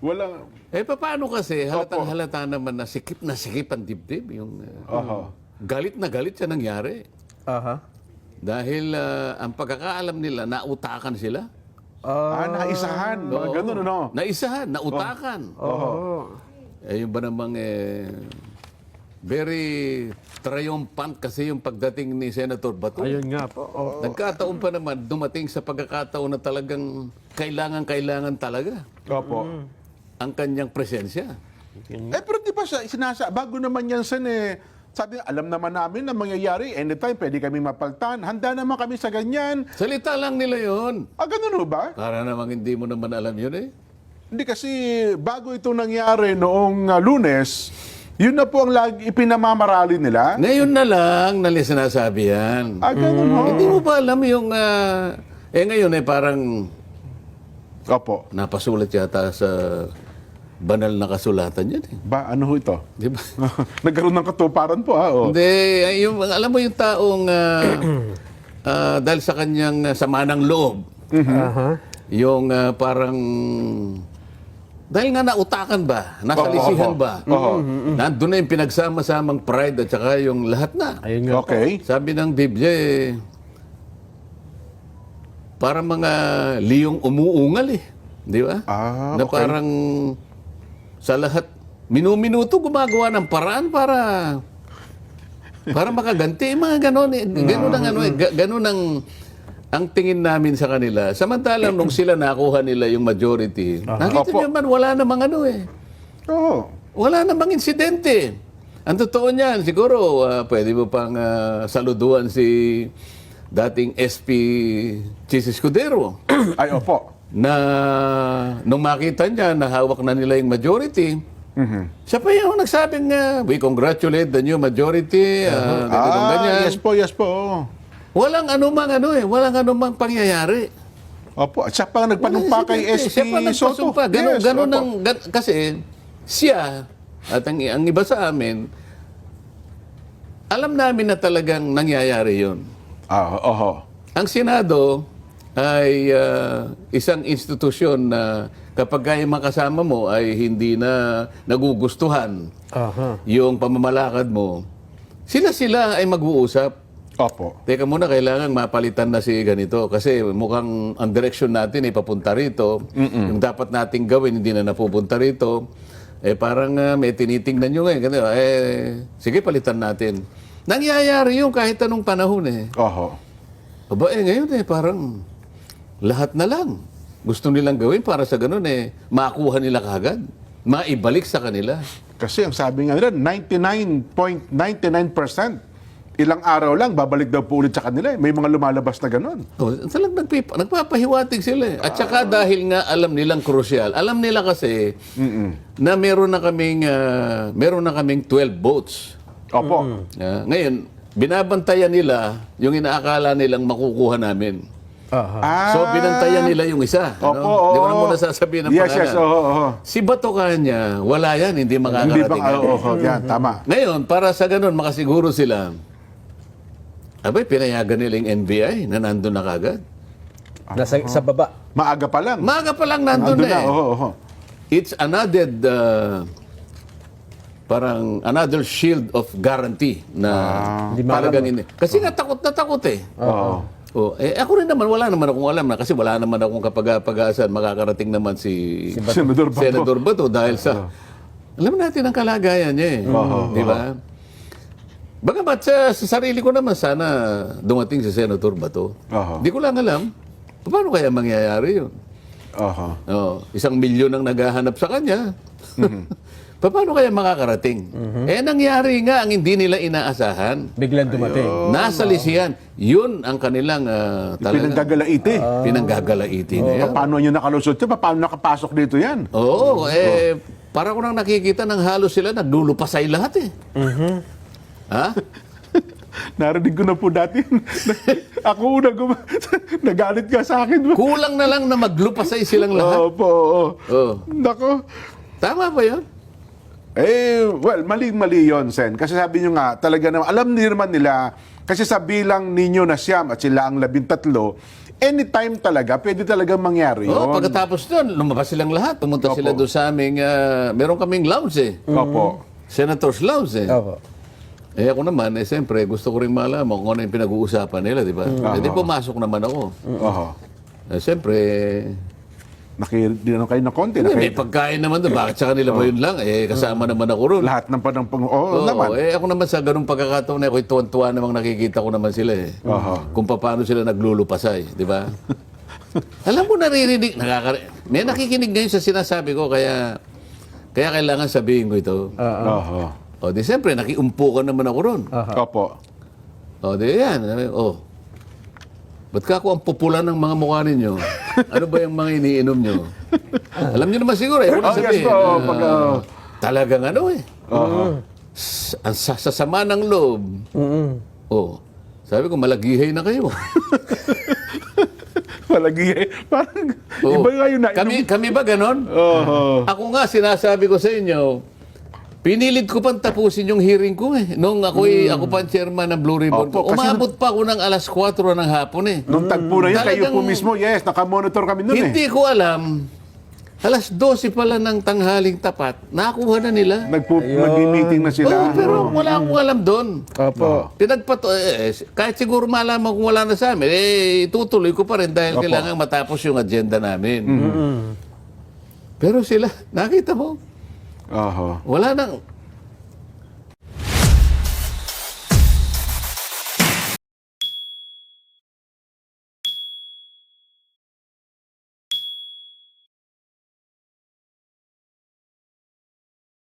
Walang... Paano kasi, halatang halata naman na sikip ang dibdib. Yung, galit na galit siya nangyari. Aha. Dahil ang pagkakaalam nila, nautakan sila. naisahan. Mga ganun, ano? Naisahan, nautakan. Yung ba namang very triumphant kasi yung pagdating ni Senator Bato. Ayun nga po. Nagkataon pa naman, dumating sa pagkakataon na talagang kailangan talaga Opo. ang kanyang presensya. Pero di ba siya, bago naman yan, Sen, sabi, alam naman namin na mangyayari, anytime pwede kami mapaltan. Handa naman kami sa ganyan. Salita lang nila yon. Ganun ho ba? Para namang hindi mo naman alam yun eh. Hindi kasi bago ito nangyari noong Lunes, yun na po ang ipinamamarali nila. Ngayon na lang nila sinasabi yan. Ganun ho. Hindi mo ba alam yung... ngayon parang Opo. napasulat yata sa banal na kasulatan yan eh. Ano ho ito? Di ba? Nagkaroon ng katuparan po, ha? Oh. Hindi, alam mo yung taong dahil sa kanyang sama ng loob, yung parang dahil nga nautakan ba, nasalisihan ba, nandun na yung pinagsama-samang pride at saka yung lahat na. Ayun nga. Okay. Sabi ng Biblia parang mga liyong umuungal eh. Di ba? Na okay. parang sa lahat, minuminuto gumagawa ng paraan para makaganti. Mga ganon eh. Ganon ang tingin namin sa kanila. Samantalang nung sila nakuha nila yung majority, nakita niyo man, wala namang wala namang insidente. Ang totoo niyan, siguro, pwede mo pang saluduan si dating SP Chis Escudero. Ay, opo. Na nung makita niya na hawak na nila yung majority, siya pa yung nagsabing, we congratulate the new majority, ganyan. Yes po. Walang anumang pangyayari. Opo, at siya pa nagpanumpa kay SP Siya pa Soto. nagpasumpa. Kasi siya, at ang iba sa amin, alam namin na talagang nangyayari yun. Ang Senado ay isang institusyon na kapag yung makasama mo ay hindi na nagugustuhan yung pamamalakad mo, sila ay mag-uusap. Opo. Teka muna, kailangan mapalitan na si ganito kasi mukhang ang direksyon natin ay papunta rito. Yung dapat nating gawin, hindi na napupunta rito. Parang may tinitingnan nyo ngayon. Sige, palitan natin. Nangyayari yung kahit anong panahon eh. Aba, ngayon parang lahat na lang. Gusto nilang gawin para sa ganun makuha nila kagad. Maibalik sa kanila. Kasi ang sabi nga nila, 99.99%. Ilang araw lang, babalik daw po ulit sa kanila. May mga lumalabas na ganun. Talagang nagpapahiwatig sila. At saka dahil nga alam nilang krusyal, alam nila kasi na meron na kaming 12 votes. Opo. Ngayon, binabantayan nila yung inaakala nilang makukuha namin. So, binantayan nila yung isa. Di ko na muna sasabihin ng pangalan. Yes, Si Bato kanya, wala yan, hindi makakarating. Yan, tama. Ngayon, para sa ganun, makasiguro sila, pinayagan nila yung NBI na nandun na kagad. Sa baba. Maaga pa lang. Nandun na It's another, parang another shield of guarantee na talagang hindi. Kasi nga takot na takot eh. Ako rin naman, wala naman akong alam na kasi wala naman akong kapag-asan makakarating naman si Senador Bato dahil sa alam natin ang kalagayan niya di ba? Bagamat sa sarili ko naman sana dumating si Senator Bato. Di ko lang alam paano kaya mangyayari yun. 1 milyon ang naghahanap sa kanya. Paano kaya makakarating? Nangyari nga ang hindi nila inaasahan. Biglang dumating. Nasalisihan. Yun ang kanilang Pinanggagalaiti. Pinanggagalaiti na yan. Paano nyo nakalusot yan? Paano nakapasok dito yan? Para ko nang nakikita ng halos sila, naglulupasay lahat Narinig ko na po dati. Ako una nagalit ka sa akin. Kulang na lang na maglupasay silang lahat. Opo. Nako. Tama ba yun? Well, mali yon, Sen. Kasi sabi nyo nga, talaga naman, alam naman nila, kasi sa bilang ninyo na siyam at sila ang 13, anytime talaga, pwede talaga mangyari yun. Oh, pagkatapos doon, lumabas silang lahat. Pumunta sila doon sa aming, meron kaming lounge eh. Opo. Senator's Lounge eh. Opo. Eh ako naman, siyempre, gusto ko rin malaman kung ano yung pinag-uusapan nila, di ba? Eh di pumasok naman ako. Oho. Siyempre, Nakidinan kayo ng konti. may pagkain naman doon. Bakit sa kanila ba yun lang? Eh, kasama naman ako ron. Lahat ng Oo, naman. ako naman sa ganung pagkakataon na ako'y tuwan-tuwa namang nakikita ko naman sila eh. Kung paano sila naglulupasay, di ba? Alam mo, naririnig, may nakikinig ngayon sa sinasabi ko, kaya kailangan sabihin ko ito. Oho. O, di siyempre, nakiumpo ka naman ako ron. Opo. O, di yan. O, ba't ka ako ang pupula ng mga mukha ninyo? Ano ba yung mga iniinom nyo? Alam nyo naman siguro, ako na Yes sabihin. po. Talagang ano eh. Ang sasama ng loob. Oh, sabi ko, malagihay na kayo. Palagi. Parang, Oo. iba nga yun na. Kami ba ganon? Oho. Ako nga, sinasabi ko sa inyo, pinilit ko pang tapusin yung hearing ko eh. Nung ako pa ang chairman ng Blue Ribbon Opo, ko. kasi Umabot pa ako ng alas 4 ng hapon eh. Nung tagpo na yun, kayo Talagang- po mismo, yes, nakamonitor kami nun eh. Hindi ko alam. Alas 12 pala ng tanghaling tapat, nakuha na nila. Nag-meeting na sila. Oo, pero wala akong alam doon. Opo. Kahit siguro malaman kung wala na sa amin, itutuloy ko pa rin dahil kailangan matapos yung agenda namin. Pero sila, nakita mo, Oho. wala nang,